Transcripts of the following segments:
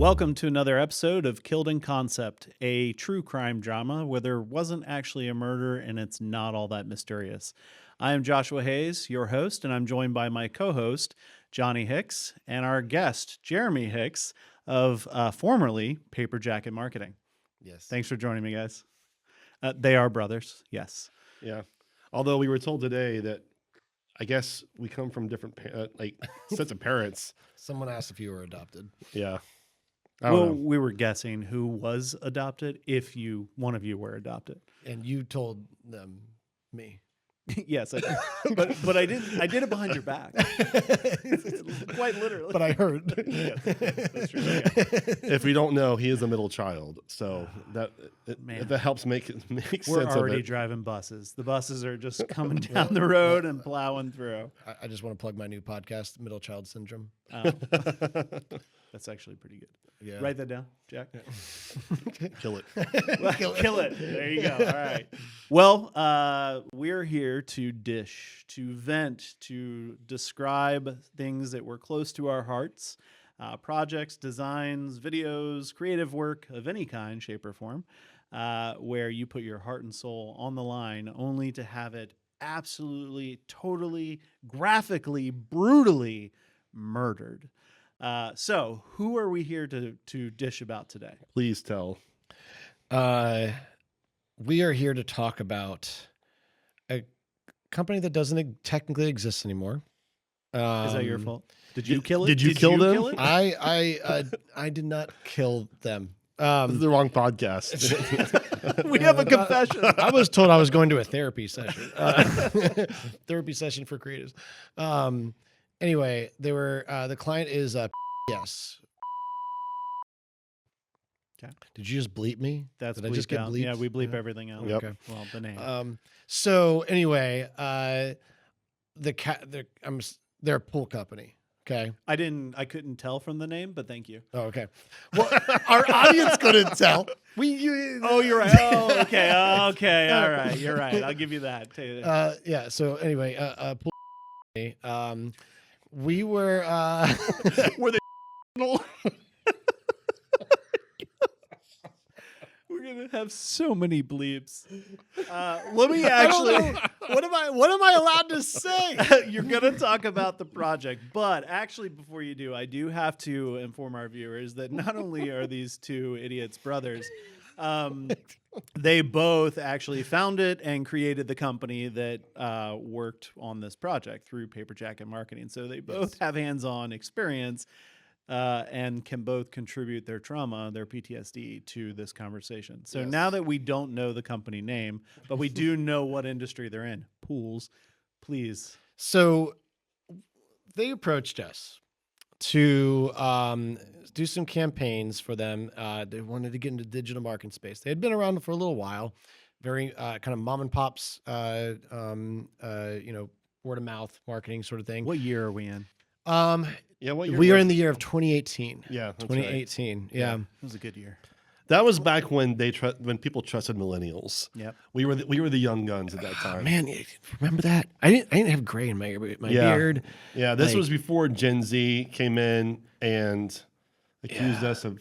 Welcome to another episode of Killed in Concept, a true crime drama where there wasn't actually a murder and it's not all that mysterious. I am Joshua Hayes, your host, and I'm joined by my co-host, Johnny Hicks, and our guest, Jeremy Hicks, of formerly Paper Jacket Marketing. Yes. Thanks for joining me, guys. They are brothers, yes. Yeah. Although we were told today that I guess we come from different sets of parents. Someone asked if you were adopted. Yeah. Well, we were guessing who was adopted if one of you were adopted. And you told them me. Yes, I did. but I did it behind your back. Quite literally. But I heard. Yes, that's true. Yeah. If we don't know, he is a middle child. So that helps make sense of it. We're already driving buses. The buses are just coming down the road and plowing through. I just want to plug my new podcast, Middle Child Syndrome. That's actually pretty good. Yeah. Write that down, Jack. Kill it. Kill it. There you go. All right. Well, we're here to dish, to vent, to describe things that were close to our hearts, projects, designs, videos, creative work of any kind, shape, or form, where you put your heart and soul on the line only to have it absolutely, totally, graphically, brutally murdered. So who are we here to dish about today? Please tell. We are here to talk about a company that doesn't technically exist anymore. Is that your fault? Did you kill it? Did you kill them? Kill it? I did not kill them. This is the wrong podcast. We have a confession. I was told I was going to a therapy session. Therapy session for creatives. Anyway, they were the client is yes. Okay. Did you just bleep me? That's Did I just get out. bleeped? Yeah, we bleep everything out. Yep. Okay. Well, the name. So anyway, they're a pool company. Okay. I couldn't tell from the name, but thank you. Oh, okay. Well, our audience couldn't tell. Oh, you're right. Oh, okay. Okay. All right. You're right. I'll give you that. Yeah. So anyway, pool company. We were Were they? We're gonna have so many bleeps. Let me actually. What am I allowed to say? You're gonna talk about the project, but actually, before you do, I do have to inform our viewers that not only are these two idiots brothers, they both actually founded and created the company that worked on this project through Paper Jacket Marketing. So they both have hands-on experience. And can both contribute their trauma, their PTSD to this conversation. So now that we don't know the company name, but we do know what industry they're in, pools, please. So they approached us to do some campaigns for them. They wanted to get into digital marketing space. They had been around for a little while, very kind of mom and pops, word of mouth marketing sort of thing. What year are we in? Yeah, what year we are in the year of 2018. Yeah, that's 2018. Right. Yeah. It was a good year. That was back when when people trusted millennials. Yep. We were the young guns at that time. Man, remember that? I didn't have gray in my beard. Yeah, this was before Gen Z came in and accused us of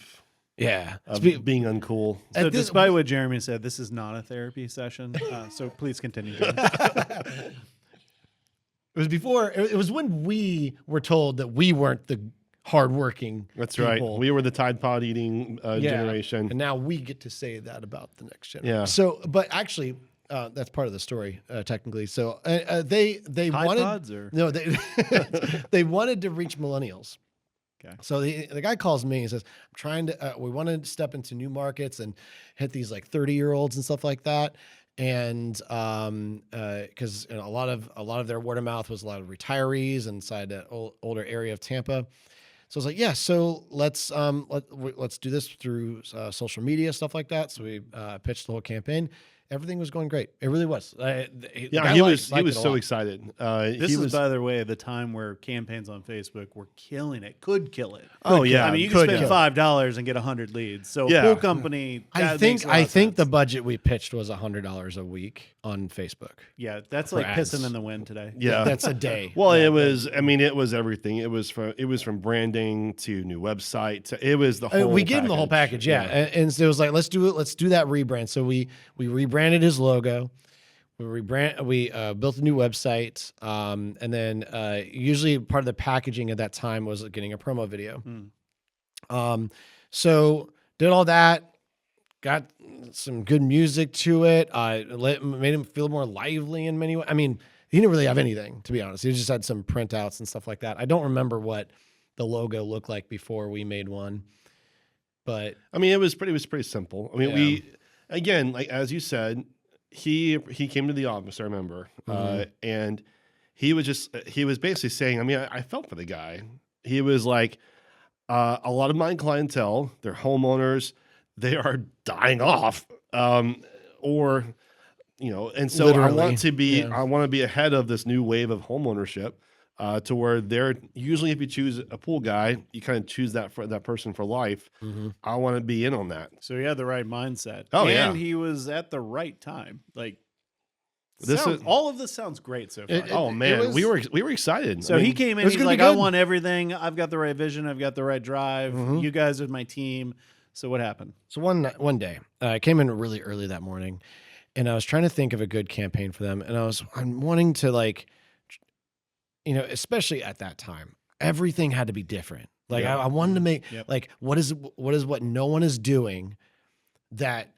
being uncool. So despite what Jeremy said, this is not a therapy session. So please continue. It was before. It was when we were told that we weren't the hardworking. That's people. right. We were the Tide Pod eating generation, and now we get to say that about the next generation. Yeah. So, but actually, that's part of the story, technically. So they Tide wanted Pods or? no they they wanted to reach millennials. Okay. So the guy calls me and says, "I'm trying to. We want to step into new markets and hit these like 30-year-olds and stuff like that." And because a lot of their word of mouth was a lot of retirees inside that older area of Tampa. So I was like, yeah, so let's do this through social media, stuff like that. So we pitched the whole campaign, everything was going great. It really was. Yeah, he was so excited. This is, by the way, the time where campaigns on Facebook were killing it. Could kill it. Oh yeah, I mean, you can spend $5 and get 100 leads. So a pool company. I think the budget we pitched was $100 a week on Facebook. Yeah, that's like ads. pissing in the wind today. Yeah, that's a day. Well, it was. I mean, it was everything. It was from branding to new website. It was the whole. We gave him the whole package. Yeah, and so it was like, let's do it. Let's do that rebrand. So we rebranded his logo. We built a new website, and then usually part of the packaging at that time was getting a promo video. So did all that, got some good music to it. Made him feel more lively in many ways. I mean, he didn't really have anything, to be honest. He just had some printouts and stuff like that. I don't remember what the logo looked like before we made one, but I mean, it was pretty simple. I mean, we again, like as you said. He came to the office, I remember, and he was basically saying, I mean, I felt for the guy. He was like, a lot of my clientele, they're homeowners, they are dying off, or, you know, and so Literally. I want to be ahead of this new wave of homeownership. To where they're usually, if you choose a pool guy, you kind of choose that person for life. I want to be in on that. So he had the right mindset. Oh, and he was at the right time. Like all of this sounds great so far. We were excited. So he came in. He's like, I want everything. I've got the right vision. I've got the right drive. You guys are my team. So what happened? So one day, I came in really early that morning, and I was trying to think of a good campaign for them, and I'm wanting to like. You know, especially at that time, everything had to be different. Like I wanted to make like what is what no one is doing that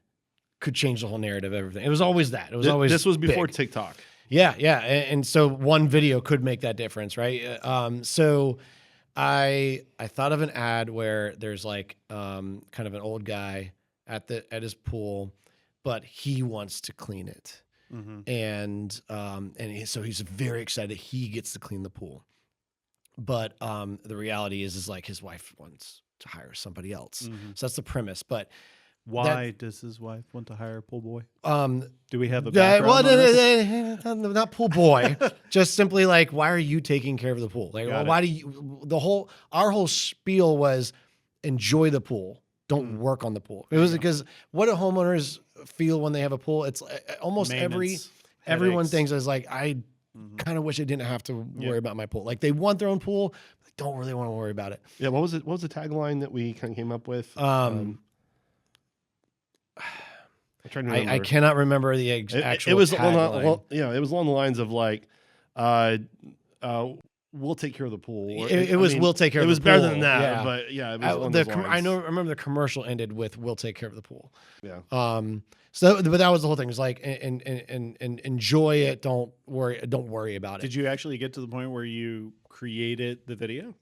could change the whole narrative of everything. It was always that. It was always this was before big. TikTok. Yeah, yeah, and so one video could make that difference, right? So I thought of an ad where there's like kind of an old guy at his pool, but he wants to clean it. So he's very excited he gets to clean the pool, but the reality is like his wife wants to hire somebody else. So that's the premise. But why does his wife want to hire a pool boy? Do we have a background? Well, not pool boy. Just simply like, why are you taking care of the pool? Like, why do you? Our whole spiel was enjoy the pool. Don't work on the pool. It was because what do homeowners feel when they have a pool? It's almost everyone thinks is like, I kind of wish I didn't have to worry about my pool. Like they want their own pool, but they don't really want to worry about it. Yeah. What was it? What was the tagline that we kind of came up with? I'm trying to remember. I cannot remember the actual. It was tagline. It was along the lines of like, we'll take care of the pool. We'll take care of the pool. It was better than that, but yeah. It was I remember the commercial ended with "We'll take care of the pool." Yeah. But that was the whole thing. It was like, and enjoy it. Don't worry about it. Did you actually get to the point where you created the video?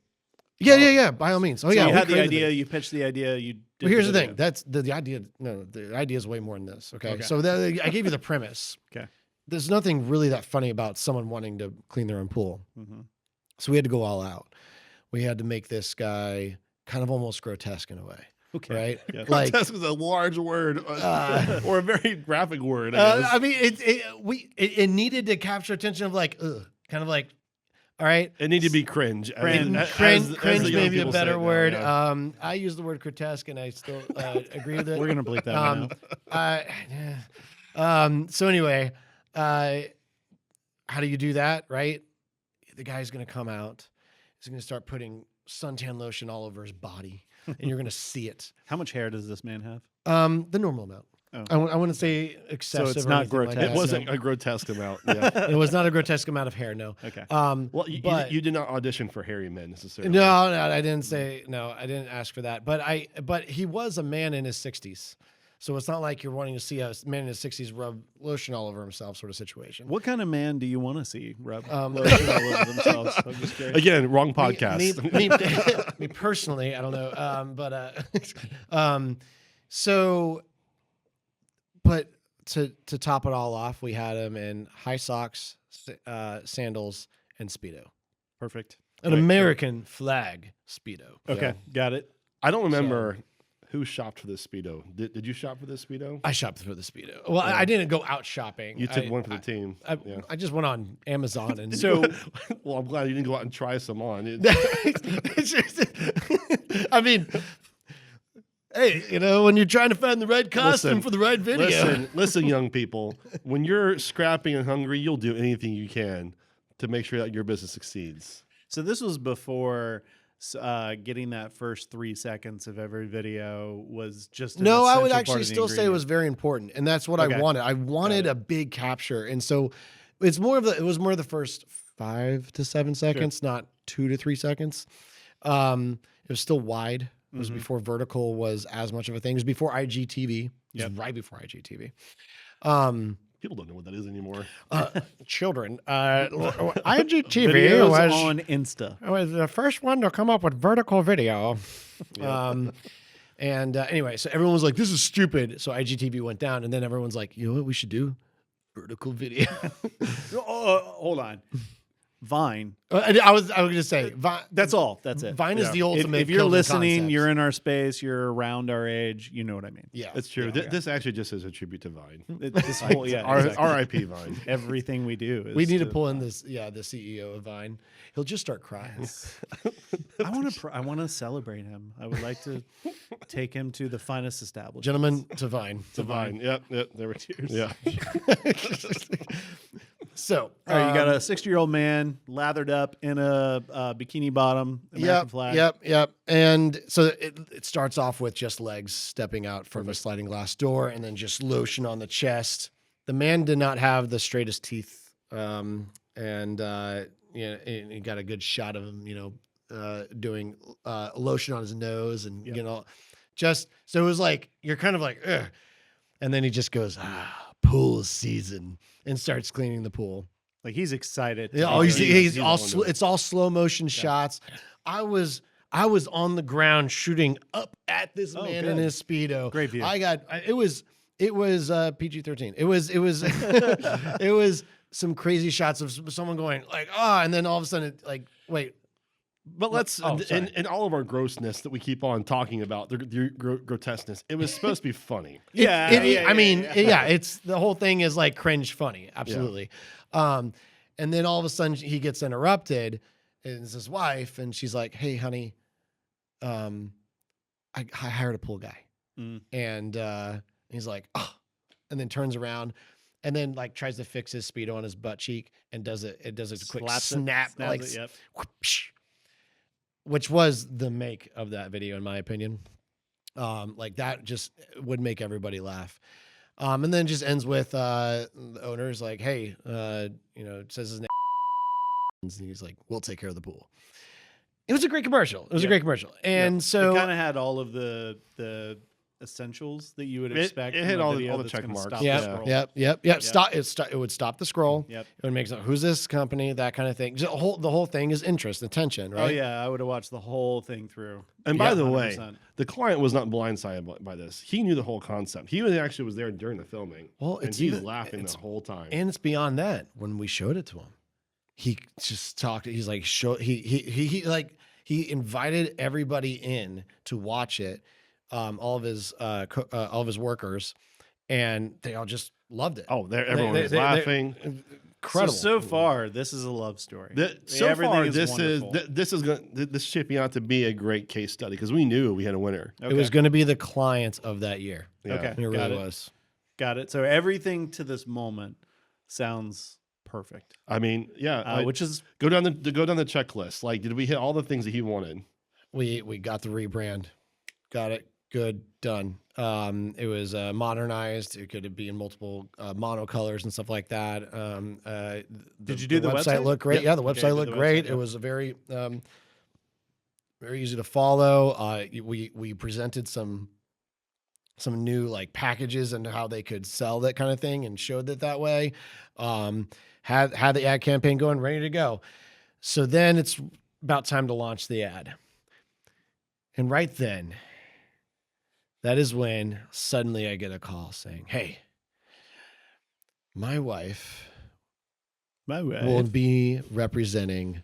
Yeah. By all means. You had the idea. You pitched the idea. Well, here's the thing. That's the idea. No, the idea is way more than this. Okay. So I gave you the premise. Okay. There's nothing really that funny about someone wanting to clean their own pool. So we had to go all out. We had to make this guy kind of almost grotesque in a way. Okay. Right? Yeah. Like, grotesque is a large word or a very graphic word. I mean, it needed to capture attention of like, kind of like, all right. It needed to be cringe. Cringe may be a better word. Yeah. I use the word grotesque and I still agree with it. We're going to bleep that one out. So anyway, how do you do that, right? The guy's going to come out. He's going to start putting suntan lotion all over his body, and you're going to see it. How much hair does this man have? The normal amount. Oh. I wouldn't say excessive. So it's not grotesque. Like it wasn't a grotesque amount. Yeah. It was not a grotesque amount of hair. No. Okay. Well, you did not audition for hairy men necessarily. No, I didn't say no. I didn't ask for that. But he was a man in his 60s. So it's not like you're wanting to see a man in his 60s rub lotion all over himself sort of situation. What kind of man do you want to see rub lotion all over themselves? I'm just curious. Again, wrong podcast. Me personally, I don't know. But to top it all off, we had him in high socks, sandals, and Speedo. Perfect. An American flag Speedo. Okay, got it. I don't remember who shopped for this Speedo? Did you shop for this Speedo? I shopped for the Speedo. Well, I didn't go out shopping. You took one for the team. I just went on Amazon and So, Well, I'm glad you didn't go out and try some on. I mean, hey, you know, when you're trying to find the right costume for the right video. Listen, young people. When you're scrapping and hungry, you'll do anything you can to make sure that your business succeeds. so this was before getting that first 3 seconds of every video was just an No, I would essential part actually of the still say it was ingredient. very important, and that's what Okay. I wanted. I wanted a big capture, and so it was more of the first 5 to 7 seconds, not 2 to 3 seconds. It was still wide. It was before vertical was as much of a thing. It was before IGTV. It was right before IGTV. People don't know what that is anymore. Children. IGTV Videos was on Insta. was the first one to come up with vertical video. Anyway, so everyone was like, "This is stupid." So IGTV went down, and then everyone's like, "You know what we should do? Vertical video." Hold on. Vine. I was going to say Vine. That's all. That's it. Vine is the ultimate. If you're killer listening, concept. you're in our space, you're around our age, you know what I mean. Yeah, That's true. Yeah. This actually just is a tribute to Vine. This whole, exactly. R.I.P. Vine. Everything we do is We need to pull in this. Yeah, the CEO of Vine. He'll just start crying. I want to celebrate him. I would like to take him to the finest establishment. Gentlemen, to Vine. To Vine. Yep. There we go. Yeah. So, All right, you got a 60-year-old man lathered up in a bikini bottom, American flag. Yep. And so it starts off with just legs stepping out from a sliding glass door, and then just lotion on the chest. The man did not have the straightest teeth, and he got a good shot of him, doing lotion on his nose, and just so it was like you're kind of like, ugh. And then he just goes, pool season, and starts cleaning the pool. Like he's excited. Yeah, it's all slow motion shots. I was on the ground shooting up at this man in good. his Speedo. Great view. It was PG-13. It was it was some crazy shots of someone going like, and then all of a sudden wait. But let's, in all of our grossness that we keep on talking about, the grotesqueness, it was supposed to be funny. It's the whole thing is like cringe funny. Absolutely. And then all of a sudden he gets interrupted, and it's his wife, and she's like, "Hey, honey, I hired a pool guy." And he's like, "Oh," and then turns around and then like tries to fix his Speedo on his butt cheek and does a quick snap, like, whoosh, which was the make of that video, in my opinion. Like that just would make everybody laugh. And then just ends with the owner's like, "Hey, says his name." And he's like, "We'll take care of the pool." It was a great commercial. And so it kind of had all of the essentials that you would expect. It hit all the check marks. Yep. It would stop the scroll. Yep. It would make sense. Who's this company? That kind of thing. Just the whole thing is interest, attention, right? Oh yeah, I would have watched the whole thing through. And by the way, 100%. the client was not blindsided by this. He knew the whole concept. He actually was there during the filming. Well, and he's laughing the whole time. And it's beyond that. When we showed it to him, he just talked. He's like, he invited everybody in to watch it. All of his workers, and they all just loved it. Oh, everyone was laughing. Incredible. So far, this is a love story. This is shaping out to be a great case study because we knew we had a winner. It was going to be the client of that year. Yeah. Okay, It really was. Got it. So everything to this moment sounds perfect. I mean, which is go down the checklist. Like, did we hit all the things that he wanted? We got the rebrand. Got it. Good. Done. It was modernized. It could be in multiple monocolors and stuff like that. Did you do the website? Looked great. Yep. Yeah, the website looked great. Yep. It was a very easy to follow. We presented some new like packages and how they could sell that kind of thing and showed it that way. Had the ad campaign going, ready to go. So then it's about time to launch the ad. And right then, that is when suddenly I get a call saying, "Hey, my wife will be representing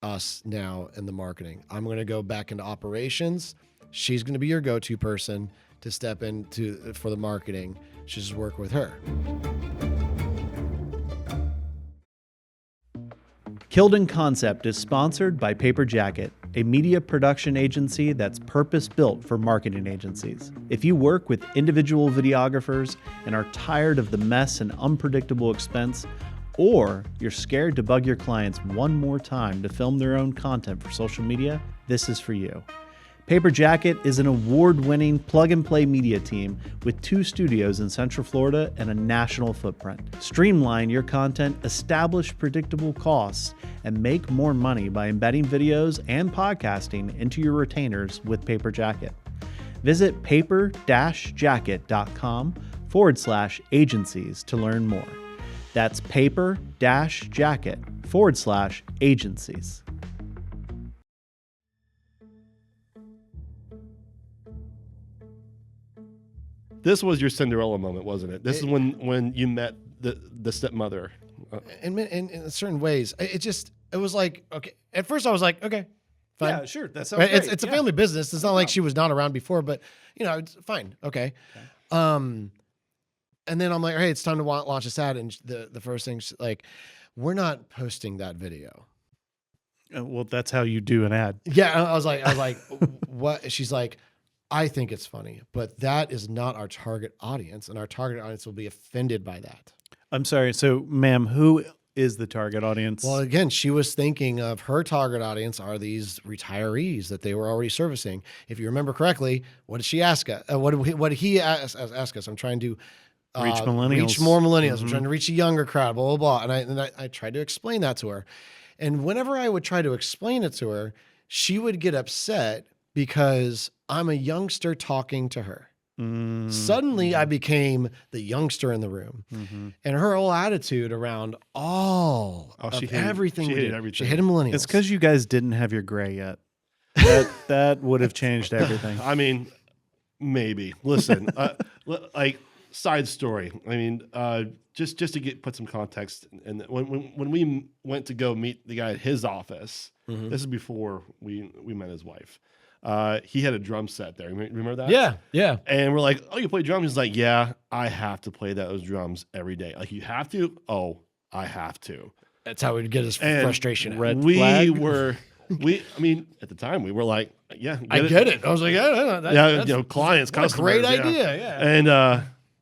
us now in the marketing. I'm going to go back into operations. She's going to be your go-to person to step into for the marketing. Just work with her. Killed in Concept is sponsored by Paper Jacket, a media production agency that's purpose-built for marketing agencies. If you work with individual videographers and are tired of the mess and unpredictable expense, or you're scared to bug your clients one more time to film their own content for social media, this is for you. Paper Jacket is an award-winning plug-and-play media team with 2 studios in Central Florida and a national footprint. Streamline your content, establish predictable costs, and make more money by embedding videos and podcasting into your retainers with Paper Jacket. Visit paper-jacket.com/agencies to learn more. That's paper-jacket/agencies. This was your Cinderella moment, wasn't it? This is when you met the stepmother. In certain ways, it was like, okay. At first I was like, okay, fine. Yeah, sure. That sounds Right? great. It's a family business. It's not like she was not around before, but it's fine. Okay. And then I'm like, hey, it's time to launch this ad. And the first thing, she's like, we're not posting that video. Well, that's how you do an ad. Yeah. I was like, what? She's like, I think it's funny, but that is not our target audience, and our target audience will be offended by that. I'm sorry. So, ma'am, who is the target audience? Well, again, she was thinking of her target audience are these retirees that they were already servicing. If you remember correctly, what did she ask us? What did he ask us? I'm trying to reach millennials. Reach more millennials. I'm trying to reach a younger crowd, blah, blah, blah. And I tried to explain that to her. And whenever I would try to explain it to her, she would get upset because I'm a youngster talking to her. Suddenly I became the youngster in the room. And her whole attitude around everything. She hated millennials. It's because you guys didn't have your gray yet. That would have changed everything. I mean, maybe. Listen, like side story. I mean, just to put some context. And when we went to go meet the guy at his office, this is before we met his wife. He had a drum set there. Remember that? Yeah. And we're like, oh, you play drums? He's like, yeah, I have to play those drums every day. Like, you have to? Oh, I have to. That's how we'd get his frustration out. Red flag? I mean, at the time, we were like, yeah, I get it. I was like, that's clients, what customers. A great idea, yeah. And,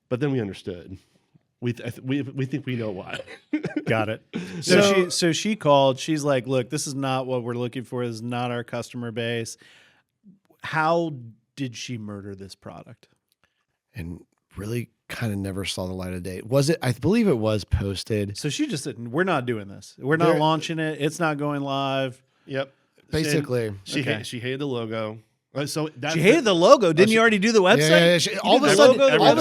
but then we understood. We think we know why. Got it. So she called. She's like, look, this is not what we're looking for. This is not our customer base. How did she murder this product? And really kind of never saw the light of day. Was it? I believe it was posted. So she just said, we're not doing this. We're not launching it. It's not going live. Yep. Basically. She hated the logo. So she hated the logo. Didn't you already do the website? Yeah. All of a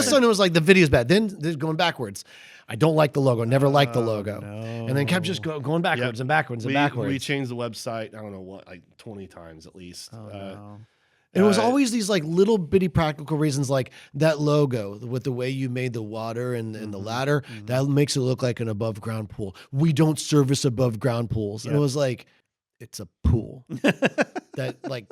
sudden, it was like the video's bad. Then they're going backwards. I don't like the logo. Never liked the logo. No. And then kept just going backwards and backwards and backwards. We changed the website, I don't know what, like 20 times at least. No. And it was always these like little bitty practical reasons, like that logo with the way you made the water and the ladder, that makes it look like an above ground pool. We don't service above ground pools. And it was like, it's a pool. That like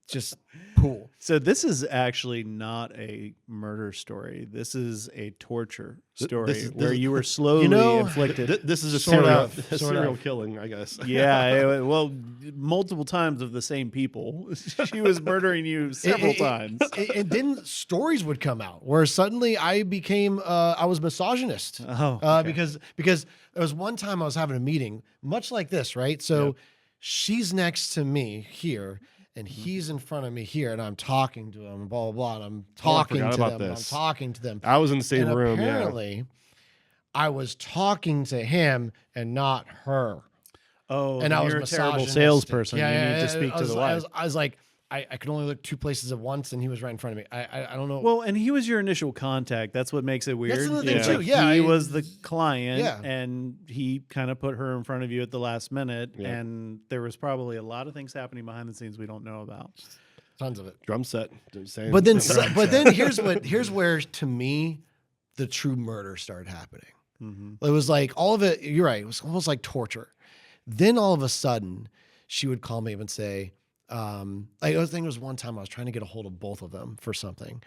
just pool. So this is actually not a murder story. This is a torture story where you were slowly inflicted. This is a serial killing, I guess. Yeah, well, multiple times of the same people. She was murdering you several times. And then stories would come out where suddenly I became, I was misogynist. Oh, okay. Because there was one time I was having a meeting, much like this, right? So she's next to me here. And he's in front of me here, and I'm talking to him, blah, blah, blah, and I'm talking to them. I was in the same room, apparently, I was talking to him and not her. Oh, and I was you're a terrible misogynistic. salesperson. You need to speak to the wife. I was like, I could only look 2 places at once, and he was right in front of me. I don't know. Well, and he was your initial contact. That's what makes it weird. That's the thing, too. He was the client, and he kind of put her in front of you at the last minute, and there was probably a lot of things happening behind the scenes we don't know about. Tons of it. Drum set. But then here's where, to me, the true murder started happening. It was like all of it, you're right, it was almost like torture. Then all of a sudden, she would call me up and say, Like I think it was one time I was trying to get a hold of both of them for something.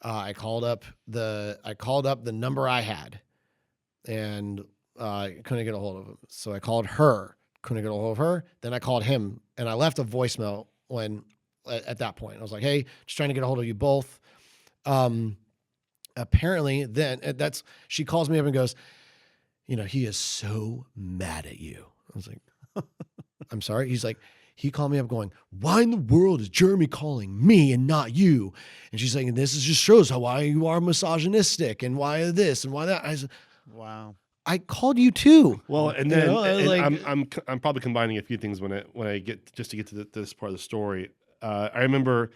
I called up the number I had, and couldn't get a hold of him. So I called her, couldn't get a hold of her. Then I called him, and I left a voicemail at that point. I was like, "Hey, just trying to get a hold of you both." Apparently, then she calls me up and goes, he is so mad at you. I was like, I'm sorry. He's like, he called me up going, why in the world is Jeremy calling me and not you? And she's like, this just shows why you are misogynistic and why this and why that. I said, wow. I called you too. Well, and then I'm probably combining a few things when I get to this part of the story. I remember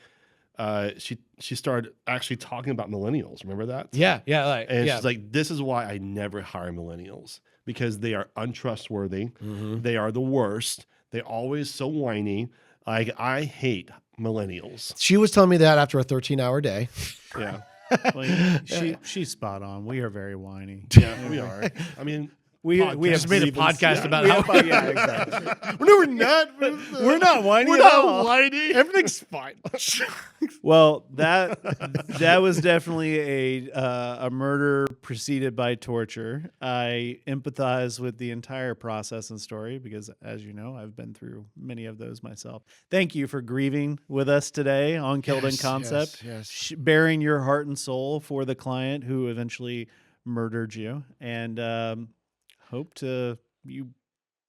she started actually talking about millennials. Remember that? Yeah. She's like, this is why I never hire millennials, because they are untrustworthy. Mm-hmm. They are the worst. They're always so whiny. Like, I hate millennials. She was telling me that after a 13-hour day. Yeah. Well, she's spot on. We are very whiny. Yeah, we are. I mean, we have made a podcast about how. Yeah, exactly. No, we're not. We're not whiny. We're not whiny. Everything's fine. Well, that was definitely a murder preceded by torture. I empathize with the entire process and story because, as you know, I've been through many of those myself. Thank you for grieving with us today on Killed in Concept, yes. Bearing your heart and soul for the client who eventually murdered you, and hope to you.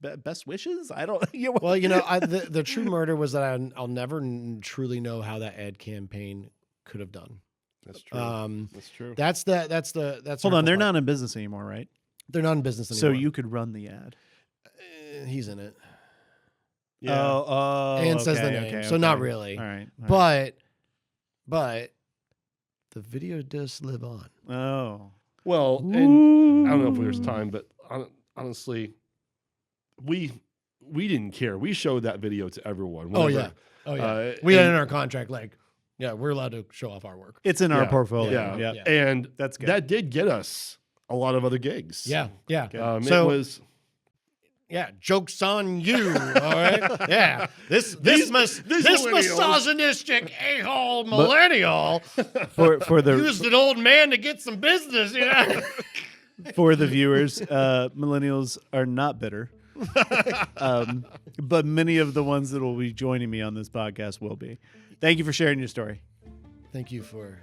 Best wishes? I don't. Well, the true murder was that I'll never truly know how that ad campaign could have done. That's true. That's true. That's. Hold on, they're not in business anymore, right? They're not in business So anymore. you could run the ad. He's in it. Yeah. Oh, And says the okay, name, okay, so okay. not really. All right. But the video does live on. Oh. Well, and I don't know if there's time, but honestly, we didn't care. We showed that video to everyone. Whenever, Oh yeah. We had in our contract, we're allowed to show off our work. It's in our portfolio. Yeah. Yeah. And That's good. that did get us a lot of other gigs. Yeah. It was. Yeah, joke's on you, all right? Yeah, this misogynistic a-hole millennial for the used an old man to get some business, for the viewers, millennials are not bitter, but many of the ones that will be joining me on this podcast will be. Thank you for sharing your story. Thank you for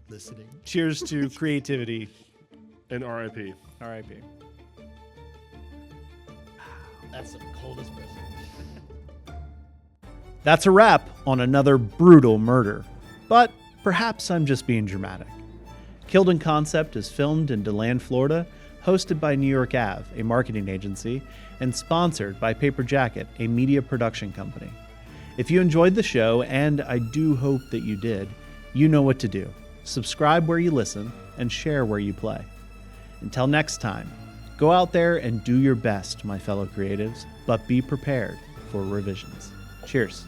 listening. Cheers to creativity. And R.I.P. R.I.P. That's the coldest present. That's a wrap on another brutal murder. But perhaps I'm just being dramatic. Killed in Concept is filmed in DeLand, Florida, hosted by New York Ave, a marketing agency, and sponsored by Paper Jacket, a media production company. If you enjoyed the show, and I do hope that you did, you know what to do. Subscribe where you listen and share where you play. Until next time, go out there and do your best, my fellow creatives, but be prepared for revisions. Cheers.